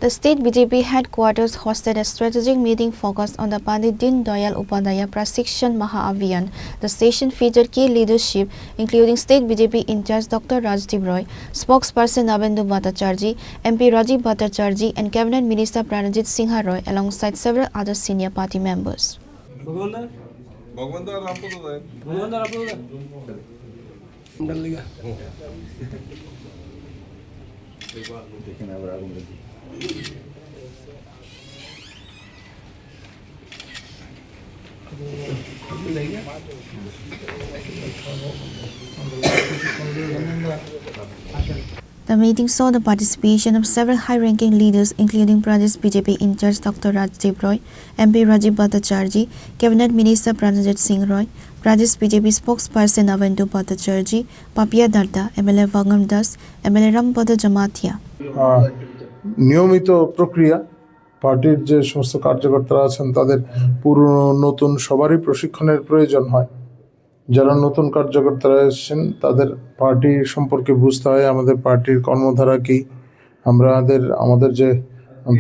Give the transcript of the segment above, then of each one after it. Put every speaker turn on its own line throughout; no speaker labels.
The state BJP headquarters hosted a strategic meeting focused on the Pandit Deen Dayal Upadhyaya Prashikshan Mahaabhiyan. The session featured key leadership including state BJP in charge Dr. Rajdeep Roy, spokesperson Navendu Bhattacharjee, MP Rajiv Bhattacharjee and Cabinet Minister Pranajit Singha Roy alongside several other senior party members. The meeting saw the participation of several high-ranking leaders including Pradesh BJP in charge Dr. Rajdeep Roy, MP Rajiv Bhattacharjee, Cabinet Minister Pranajit Singh Roy, Pradesh BJP spokesperson Navendu Bhattacharjee, Papia Darda, MLA Vagam Das, MLA Rampada Jamatia.
নিয়মিত প্রক্রিয়া পার্টির যে সমস্ত কার্যকর্তারা আছেন তাদের পুরনো নতুন সবারই প্রশিক্ষণের প্রয়োজন হয়। যারা নতুন কার্যকর্তারা এসেছেন তাদের পার্টি সম্পর্কে বুঝতে হয়, আমাদের পার্টির কর্মধারা কি, আমাদের যে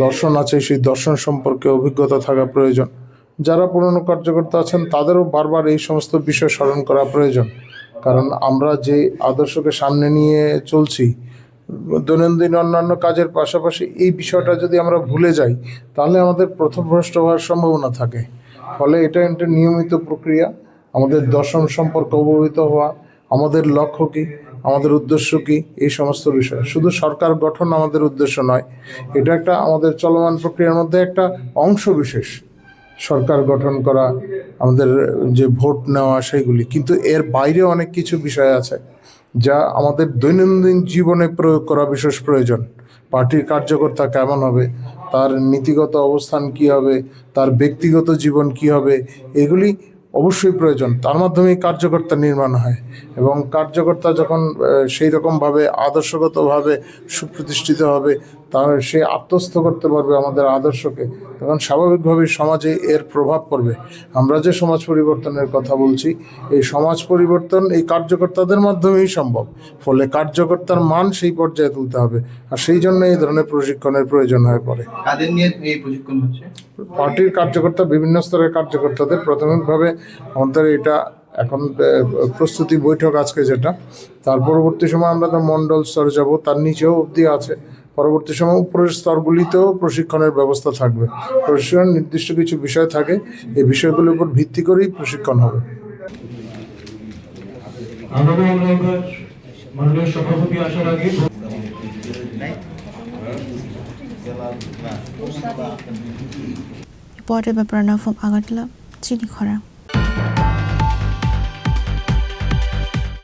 দর্শন আছে সেই দর্শন সম্পর্কে অভিজ্ঞতা থাকা প্রয়োজন। যারা পুরনো কার্যকর্তা আছেন তাদেরও বারবার এই সমস্ত বিষয় স্মরণ করা প্রয়োজন, কারণ আমরা যে আদর্শকে সামনে নিয়ে চলছি দৈনন্দিন অন্যান্য কাজের পাশাপাশি এই বিষয়টা যদি আমরা ভুলে যাই তাহলে আমাদের পথভ্রষ্ট হওয়ার সম্ভাবনা থাকে। ফলে এটা একটা নিয়মিত প্রক্রিয়া, আমাদের দর্শন সম্পর্কে অবহিত হওয়া, আমাদের লক্ষ্য কী, আমাদের উদ্দেশ্য কী, এই সমস্ত বিষয়। শুধু সরকার গঠন আমাদের উদ্দেশ্য নয়, এটা একটা আমাদের চলমান প্রক্রিয়ার মধ্যে একটা অংশ বিশেষ। সরকার গঠন করা, আমাদের যে ভোট নেওয়া সেইগুলি, কিন্তু এর বাইরে অনেক কিছু বিষয় আছে যা আমাদের দৈনন্দিন জীবনে প্রয়োগ করা বিশেষ প্রয়োজন। পার্টির কার্যকর্তা কেমন হবে, তার নীতিগত অবস্থান কি হবে, তার ব্যক্তিগত জীবন কি হবে, এগুলি অবশ্যই প্রয়োজন। তার মাধ্যমেই কার্যকর্তা নির্মাণ হয় এবং কার্যকর্তা যখন সেই রকমভাবে আদর্শগতভাবে সুপ্রতিষ্ঠিত হবে, তার সে আত্মস্থ করতে পারবে আমাদের আদর্শকে, তখন স্বাভাবিকভাবেই সমাজে এর প্রভাব পড়বে। আমরা যে সমাজ পরিবর্তনের কথা বলছি, এই সমাজ পরিবর্তন এই কার্যকর্তাদের মাধ্যমেই সম্ভব। ফলে কার্যকর্তার মান সেই পর্যায়ে তুলতে হবে, আর সেই জন্য এই ধরনের প্রশিক্ষণের প্রয়োজন হয়ে পড়ে।
কাদের নিয়ে এই প্রশিক্ষণ হচ্ছে?
পার্টির কার্যকর্তা, বিভিন্ন স্তরের কার্যকর্তাদের প্রাথমিকভাবে আমাদের এটা এখন প্রস্তুতি বৈঠক আজকে যেটা, তার পরবর্তী সময় আমরা তো মণ্ডল স্তরে যাব, তার নিচেও অবধি আছে। পরবর্তী সময় উপরের স্তরগুলিতেও প্রশিক্ষণের ব্যবস্থা থাকবে। প্রশিক্ষণ নির্দিষ্ট কিছু বিষয় থাকে, এই বিষয়গুলির উপর ভিত্তি করেই প্রশিক্ষণ হবে।
Reported by Pranav from Agartala, Chinikhara.